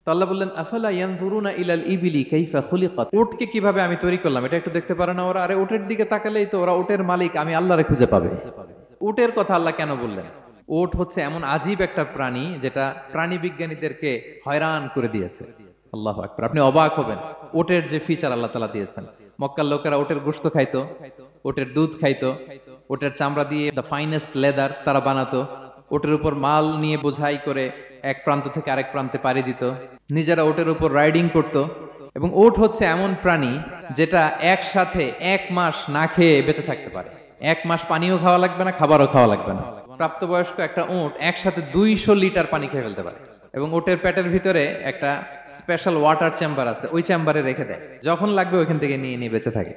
তো আল্লাহ বললেন আফালা ইয়ানজুরুনা ইলাল ইবিলি কাইফা খুলিকাত, উটকে কিভাবে আমি তৈরি করলাম এটা একটু দেখতে পারে না ওরা? আরে উটের দিকে তাকালেই তো ওরা উটের মালিক আমি আল্লাহরে খুঁজে পাবে। উটের কথা আল্লাহ কেন বললেন? উট হচ্ছে এমন আজীব একটা প্রাণী যেটা প্রাণী বিজ্ঞানীদেরকে হয়রান করে দিয়েছে। আল্লাহু আকবার, আপনি অবাক হবেন উটের যে ফিচার আল্লাহ তাআলা দিয়েছেন। মক্কার লোকেরা উটের গোশত খাইতো, উটের দুধ খাইতো, উটের চামড়া দিয়ে দ্য ফাইনেস্ট লেদার তারা বানাতো, উটের উপর মাল নিয়ে বোঝাই করে এক প্রান্ত থেকে আরেক প্রান্তে পাড়ি দিত, নিজেরা উটের উপর রাইডিং করত। এবং উট হচ্ছে এমন প্রাণী যেটা একসাথে 1 মাস না খেয়ে বেঁচে থাকতে পারে। 1 মাস পানিও খাওয়া লাগবে না, খাবারও খাওয়া লাগবে না। প্রাপ্তবয়স্ক একটা উট একসাথে 200 লিটার পানি খেয়ে ফেলতে পারে। এবং উটের পেটের ভিতরে একটা স্পেশাল ওয়াটার চেম্বার আছে, ওই চেম্বারে রেখে দেয়, যখন লাগবে ওইখান থেকে নিয়ে নিয়ে বেঁচে থাকে।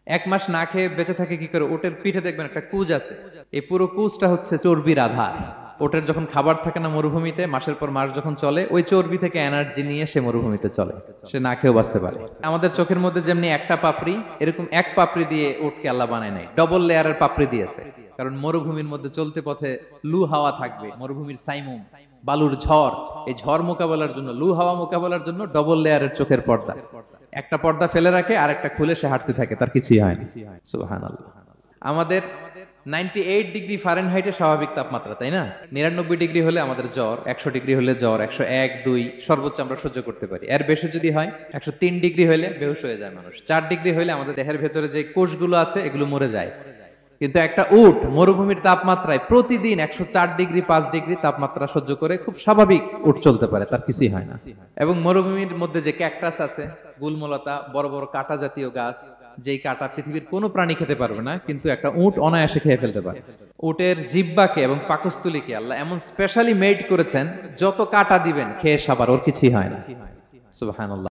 1 মাস না খেয়ে বেঁচে থাকে কি করে? উটের পিঠে দেখবেন একটা কুজ আছে, এই পুরো কুজটা হচ্ছে চর্বির আধার। ওটের যখন খাবার থাকে না মরুভূমিতে, মাসের পর মাস যখন চলে, ওই চর্বি থেকে এনার্জি নিয়ে সে মরুভূমিতে চলে, সে না খেয়েও বাঁচতে পারে। আমাদের চোখের মধ্যে যেমনি একটা পাপড়ি, এরকম এক পাপড়ি দিয়ে উটকে আল্লাহ বানায় নাই, ডবল লেয়ারের পাপড়ি দিয়েছে। কারণ মরুভূমির মধ্যে চলতে পথে লু হাওয়া থাকবে, মরুভূমির সাইমুম, বালুর ঝড়, এই ঝড় মোকাবেলার জন্য, লু হাওয়া মোকাবেলার জন্য ডবল লেয়ারের চোখের পর্দা। একটা পর্দা ফেলে রাখে আর একটা খুলে সে হাঁটতে থাকে, তার কিছুই হয় না। সুবহানাল্লাহ। আমাদের 98 ডিগ্রি ফারেনহাইটের স্বাভাবিক তাপমাত্রা, তাই না? 99 ডিগ্রি হলে আমাদের জ্বর, 100 ডিগ্রি হলে জ্বর, 101, 2 সর্বোচ্চ আমরা সহ্য করতে পারি। এর বেশি যদি হয়, 103 ডিগ্রি হলে বেহুশ হয়ে যায় মানুষ। 4 ডিগ্রি হলে আমাদের দেহের ভেতরে যে কোষগুলো আছে এগুলো মরে যায়। কিন্তু একটা উট মরুভূমির তাপমাত্রায় প্রতিদিন 104 ডিগ্রি 5 ডিগ্রি তাপমাত্রা সহ্য করে খুব স্বাভাবিক উট চলতে পারে, তার কিছুই হয় না। এবং মরুভূমির মধ্যে যে ক্যাকটাস আছে, গুলমলতা, বড় বড় কাঁটা জাতীয় গাছ, যেই কাঁটা পৃথিবীর কোনো প্রাণী খেতে পারবে না, কিন্তু একটা উট অনায়াসে খেয়ে ফেলতে পারে। উটের জিহ্বাকে এবং পাকস্থলীকে আল্লাহ এমন স্পেশালি মেড করেছেন, যত কাঁটা দিবেন খেয়ে সাবার ওর কিছুই হয় না। সুবহানাল্লাহ।